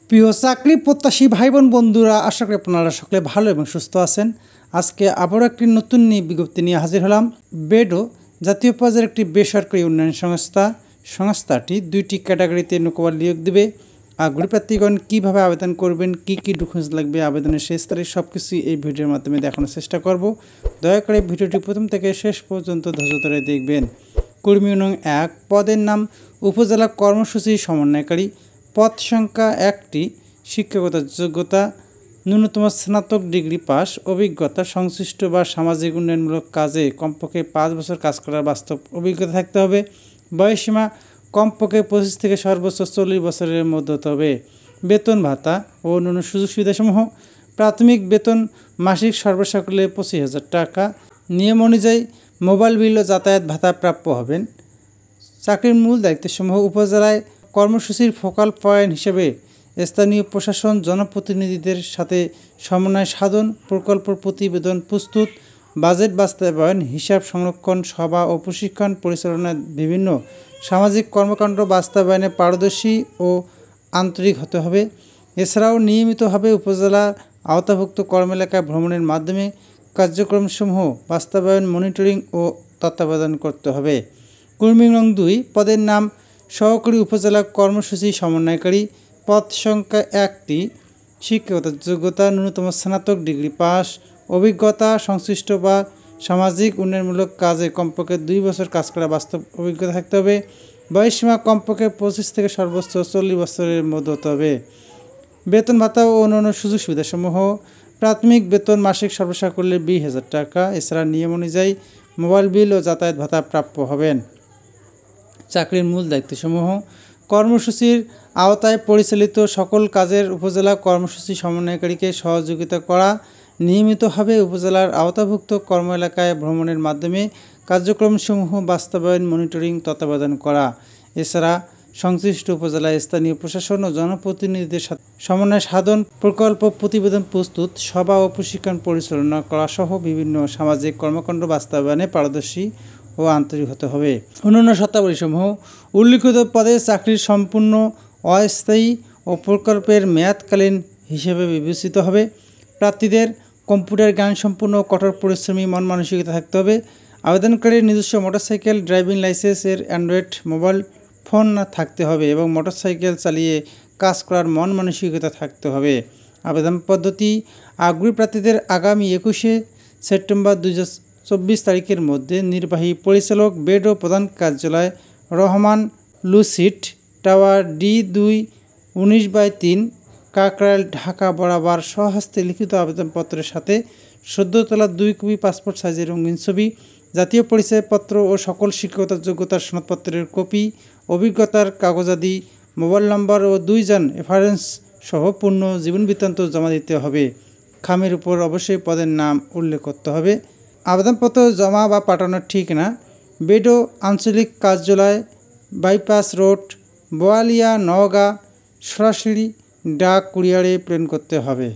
প্রিয় চাকরি প্রত্যাশী ভাই বোন বন্ধুরা, আশা করি আপনারা সকলে ভালো এবং সুস্থ আছেন। আজকে আবারও একটি নতুন বিজ্ঞপ্তি নিয়ে হাজির হলাম। বেডো জাতীয় পর্যায়ের একটি বেসরকারি উন্নয়ন সংস্থাটি 2টি ক্যাটাগরিতে নৌকবার নিয়োগ দেবে। আগ্রহী প্রার্থীগণ কীভাবে আবেদন করবেন, কী ডকুমেন্টস লাগবে, আবেদনের শেষ তারিখ সব কিছুই এই ভিডিওর মাধ্যমে দেখানোর চেষ্টা করব। দয়া করে ভিডিওটি প্রথম থেকে শেষ পর্যন্ত ধৈর্য ধরে দেখবেন। কর্মী নং 1, পদের নাম উপজেলা কর্মসূচি সমন্বয়কারী। পদ সংখ্যা 1টি। শিক্ষাগত যোগ্যতা ন্যূনতম স্নাতক ডিগ্রি পাস। অভিজ্ঞতা সংশ্লিষ্ট বা সামাজিক উন্নয়নমূলক কাজে কমপক্ষে 5 বছর কাজ করার বাস্তব অভিজ্ঞতা থাকতে হবে। বয়সীমা কমপক্ষে 25 থেকে সর্বোচ্চ 40 বছরের মধ্যে হতে হবে। বেতন ভাতা ও অন্যান্য সুযোগ সুবিধাসমূহ: প্রাথমিক বেতন মাসিক সর্বসাকুল্যে 25,000 টাকা। নিয়ম অনুযায়ী মোবাইল বিল ও যাতায়াত ভাতা প্রাপ্য হবেন। চাকরির মূল দায়িত্বসমূহ: উপজেলায় কর্মসূচির ফোকাল পয়েন্ট হিসেবে স্থানীয় প্রশাসন জনপ্রতিনিধিদের সাথে সমন্বয় সাধন, প্রকল্প প্রতিবেদন প্রস্তুত, বাজেট বাস্তবায়ন, হিসাব সংরক্ষণ, সভা ও প্রশিক্ষণ পরিচালনায় বিভিন্ন সামাজিক কর্মকাণ্ড বাস্তবায়নে পারদর্শী ও আন্তরিক হতে হবে। এছাড়াও নিয়মিতভাবে উপজেলা আওতাভুক্ত কর্মএলাকায় ভ্রমণের মাধ্যমে কার্যক্রমসমূহ বাস্তবায়ন, মনিটরিং ও তত্ত্বাবধান করতে হবে। কর্মী নং 2, পদের নাম সহকারী উপজেলা কর্মসূচি সমন্বয়কারী। পদ সংখ্যা 1টি। শিক্ষাগত যোগ্যতা ন্যূনতম স্নাতক ডিগ্রি পাস। অভিজ্ঞতা সংশ্লিষ্ট বা সামাজিক উন্নয়নমূলক কাজে কমপক্ষে 2 বছর কাজ করা বাস্তব অভিজ্ঞতা থাকতে হবে। বয়সীমা কমপক্ষে 25 থেকে সর্বোচ্চ 40 বছরের মধ্যে হতে হবে। বেতন ভাতা ও অন্যান্য সুযোগ সুবিধাসমূহ: প্রাথমিক বেতন মাসিক সর্বসাকুল্যে 20,000 টাকা। এছাড়া নিয়ম অনুযায়ী মোবাইল বিল ও যাতায়াত ভাতা প্রাপ্য হবেন। চাকরির মূল দায়িত্বসমূহ: কর্মসূচির আওতায় পরিচালিত সকল কাজের উপজেলা কর্মসূচি সমন্বয়কারীকে সহযোগিতা করা। নিয়মিতভাবে উপজেলার আওতাভুক্ত কর্ম এলাকায় ভ্রমণের মাধ্যমে কার্যক্রমসমূহ বাস্তবায়ন, মনিটরিং, তত্ত্বাবধান করা। এছাড়া সংশ্লিষ্ট উপজেলায় স্থানীয় প্রশাসন ও জনপ্রতিনিধিদের সাথে সমন্বয় সাধন, প্রকল্প প্রতিবেদন প্রস্তুত, সভা ও প্রশিক্ষণ পরিচালনা করা সহ বিভিন্ন সামাজিক কর্মকাণ্ড বাস্তবায়নে পারদর্শী ও আন্তরিক হতে হবে। অন্যান্য শর্তাবলীসমূহ: উল্লিখিত পদে চাকরির সম্পূর্ণ অস্থায়ী ও প্রকল্পের মেয়াদকালীন হিসেবে বিবেচিত হবে। প্রার্থীদের কম্পিউটার জ্ঞান সম্পূর্ণ ও কঠোর পরিশ্রমী মন মানসিকতা থাকতে হবে। আবেদনকারীর নিজস্ব মোটরসাইকেল, ড্রাইভিং লাইসেন্সের অ্যান্ড্রয়েড মোবাইল ফোন থাকতে হবে এবং মোটরসাইকেল চালিয়ে কাজ করার মন মানসিকতা থাকতে হবে। আবেদন পদ্ধতি: আগ্রহী প্রার্থীদের আগামী 21শে সেপ্টেম্বর 2024 তারিখের মধ্যে নির্বাহী পরিচালক, বেডো প্রধান কার্যালয়, রহমান লুসিট টাওয়ার, D2, 19/3, কাকরাইল, ঢাকা বরাবর স্বহস্তে লিখিত আবেদনপত্রের সাথে সদ্য তোলা 2 কপি পাসপোর্ট সাইজের রঙিন ছবি, জাতীয় পরিচয়পত্র ও সকল শিক্ষাগত যোগ্যতার সনদপত্রের কপি, অভিজ্ঞতার কাগজাদি, মোবাইল নম্বর ও 2 জন রেফারেন্স সহ পূর্ণ জীবনবৃত্তান্ত জমা দিতে হবে। খামের উপর অবশ্যই পদের নাম উল্লেখ করতে হবে। আবেদনপত্র জমা বা পাঠানোর ঠিকানা: বেডো আঞ্চলিক কার্যালয়, বাইপাস রোড, বোয়ালিয়া, নওগাঁ। সরাসরি ডাক কুরিয়ারে প্রেরণ করতে হবে।